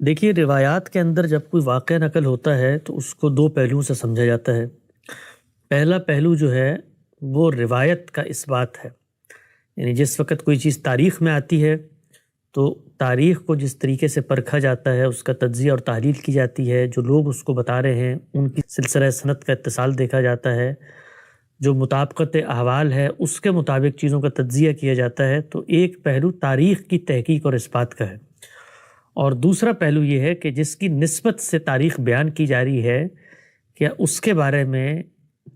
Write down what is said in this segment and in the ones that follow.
دیکھیے، روایات کے اندر جب کوئی واقعہ نقل ہوتا ہے تو اس کو دو پہلوؤں سے سمجھا جاتا ہے۔ پہلا پہلو جو ہے وہ روایت کا اثبات ہے، یعنی جس وقت کوئی چیز تاریخ میں آتی ہے تو تاریخ کو جس طریقے سے پرکھا جاتا ہے، اس کا تجزیہ اور تحلیل کی جاتی ہے، جو لوگ اس کو بتا رہے ہیں ان کی سلسلہ سند کا اتصال دیکھا جاتا ہے، جو مطابقت احوال ہے اس کے مطابق چیزوں کا تجزیہ کیا جاتا ہے، تو ایک پہلو تاریخ کی تحقیق اور اثبات کا ہے۔ اور دوسرا پہلو یہ ہے کہ جس کی نسبت سے تاریخ بیان کی جا رہی ہے، کیا اس کے بارے میں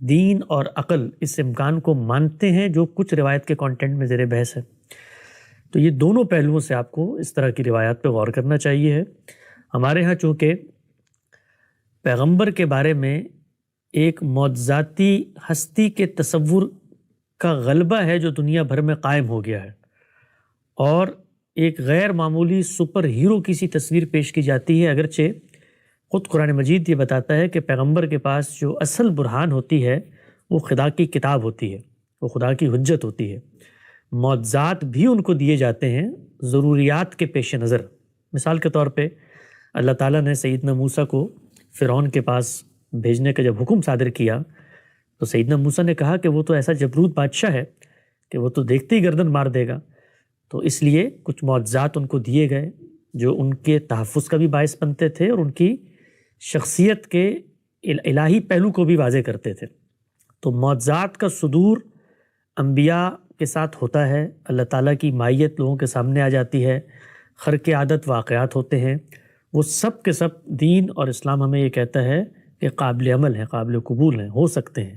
دین اور عقل اس امکان کو مانتے ہیں جو کچھ روایت کے کانٹینٹ میں زیر بحث ہے۔ تو یہ دونوں پہلوؤں سے آپ کو اس طرح کی روایات پہ غور کرنا چاہیے ہے۔ ہمارے ہاں چونکہ پیغمبر کے بارے میں ایک معجزاتی ہستی کے تصور کا غلبہ ہے جو دنیا بھر میں قائم ہو گیا ہے، اور ایک غیر معمولی سپر ہیرو کی سی تصویر پیش کی جاتی ہے، اگرچہ خود قرآن مجید یہ بتاتا ہے کہ پیغمبر کے پاس جو اصل برہان ہوتی ہے وہ خدا کی کتاب ہوتی ہے، وہ خدا کی حجت ہوتی ہے۔ معجزات بھی ان کو دیے جاتے ہیں ضروریات کے پیش نظر۔ مثال کے طور پہ اللہ تعالیٰ نے سیدنا موسیٰ کو فرعون کے پاس بھیجنے کا جب حکم صادر کیا تو سیدنا موسیٰ نے کہا کہ وہ تو ایسا جبروت بادشاہ ہے کہ وہ تو دیکھتے ہی گردن مار دے گا، تو اس لیے کچھ معجزات ان کو دیے گئے جو ان کے تحفظ کا بھی باعث بنتے تھے اور ان کی شخصیت کے الہی پہلو کو بھی واضح کرتے تھے۔ تو معجزات کا صدور انبیاء کے ساتھ ہوتا ہے، اللہ تعالیٰ کی مائیت لوگوں کے سامنے آ جاتی ہے، خرق عادت واقعات ہوتے ہیں، وہ سب کے سب دین اور اسلام ہمیں یہ کہتا ہے کہ قابل عمل ہیں، قابل قبول ہیں، ہو سکتے ہیں،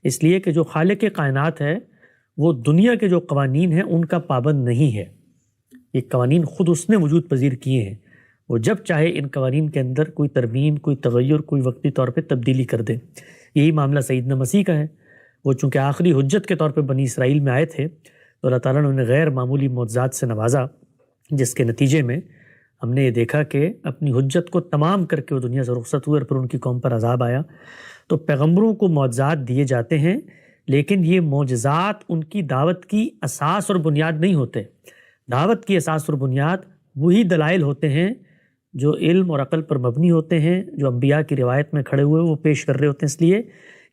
اس لیے کہ جو خالق کائنات ہے وہ دنیا کے جو قوانین ہیں ان کا پابند نہیں ہے۔ یہ قوانین خود اس نے وجود پذیر کیے ہیں، وہ جب چاہے ان قوانین کے اندر کوئی ترمیم، کوئی تغیر، کوئی وقتی طور پہ تبدیلی کر دے۔ یہی معاملہ سیدنا مسیح کا ہے۔ وہ چونکہ آخری حجت کے طور پہ بنی اسرائیل میں آئے تھے تو اللہ تعالیٰ نے انہیں غیر معمولی معجزات سے نوازا، جس کے نتیجے میں ہم نے یہ دیکھا کہ اپنی حجت کو تمام کر کے وہ دنیا سے رخصت ہوئے اور پھر ان کی قوم پر عذاب آیا۔ تو پیغمبروں کو معجزات دیے جاتے ہیں، لیکن یہ معجزات ان کی دعوت کی اساس اور بنیاد نہیں ہوتے۔ دعوت کی اساس اور بنیاد وہی دلائل ہوتے ہیں جو علم اور عقل پر مبنی ہوتے ہیں، جو انبیاء کی روایت میں کھڑے ہوئے وہ پیش کر رہے ہوتے ہیں، اس لیے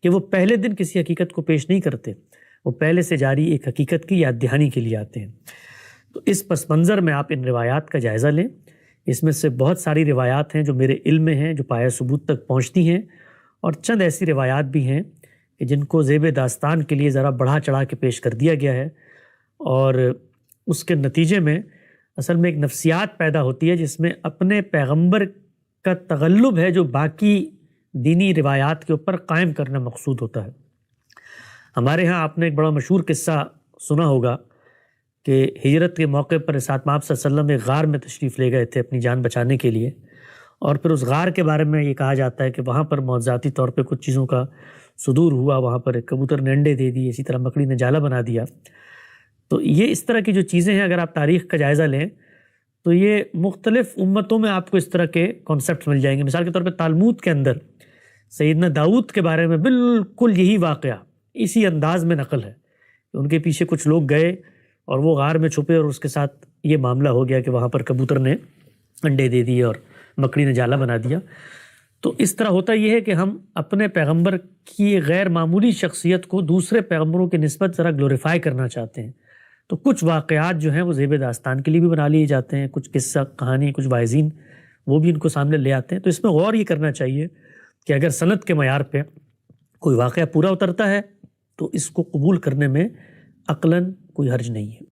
کہ وہ پہلے دن کسی حقیقت کو پیش نہیں کرتے، وہ پہلے سے جاری ایک حقیقت کی یاد دہانی کے لیے آتے ہیں۔ تو اس پس منظر میں آپ ان روایات کا جائزہ لیں۔ اس میں سے بہت ساری روایات ہیں جو میرے علم میں ہیں، جو پایہ ثبوت تک پہنچتی ہیں، اور چند ایسی روایات بھی ہیں کہ جن کو زیب داستان کے لیے ذرا بڑھا چڑھا کے پیش کر دیا گیا ہے، اور اس کے نتیجے میں اصل میں ایک نفسیات پیدا ہوتی ہے جس میں اپنے پیغمبر کا تغلب ہے جو باقی دینی روایات کے اوپر قائم کرنا مقصود ہوتا ہے۔ ہمارے ہاں آپ نے ایک بڑا مشہور قصہ سنا ہوگا کہ ہجرت کے موقع پر ساتھ آپ صلی اللہ علیہ وسلم ایک غار میں تشریف لے گئے تھے اپنی جان بچانے کے لیے، اور پھر اس غار کے بارے میں یہ کہا جاتا ہے کہ وہاں پر معجزاتی طور پہ کچھ چیزوں کا صدور ہوا، وہاں پر ایک کبوتر نے انڈے دے دیے، اسی طرح مکڑی نے جالا بنا دیا۔ تو یہ اس طرح کی جو چیزیں ہیں، اگر آپ تاریخ کا جائزہ لیں تو یہ مختلف امتوں میں آپ کو اس طرح کے کانسیپٹس مل جائیں گے۔ مثال کے طور پہ تالمود کے اندر سیدنا داؤد کے بارے میں بالکل یہی واقعہ اسی انداز میں نقل ہے کہ ان کے پیچھے کچھ لوگ گئے اور وہ غار میں چھپے، اور اس کے ساتھ یہ معاملہ ہو گیا کہ وہاں پر کبوتر نے انڈے دے دیے اور مکڑی نے جالا بنا دیا۔ تو اس طرح ہوتا یہ ہے کہ ہم اپنے پیغمبر کی غیر معمولی شخصیت کو دوسرے پیغمبروں کی نسبت ذرا گلوریفائی کرنا چاہتے ہیں، تو کچھ واقعات جو ہیں وہ زیب داستان کے لیے بھی بنا لیے جاتے ہیں، کچھ قصہ کہانی، کچھ واعظین وہ بھی ان کو سامنے لے آتے ہیں۔ تو اس میں غور یہ کرنا چاہیے کہ اگر سند کے معیار پہ کوئی واقعہ پورا اترتا ہے تو اس کو قبول کرنے میں عقلاً کوئی حرج نہیں ہے۔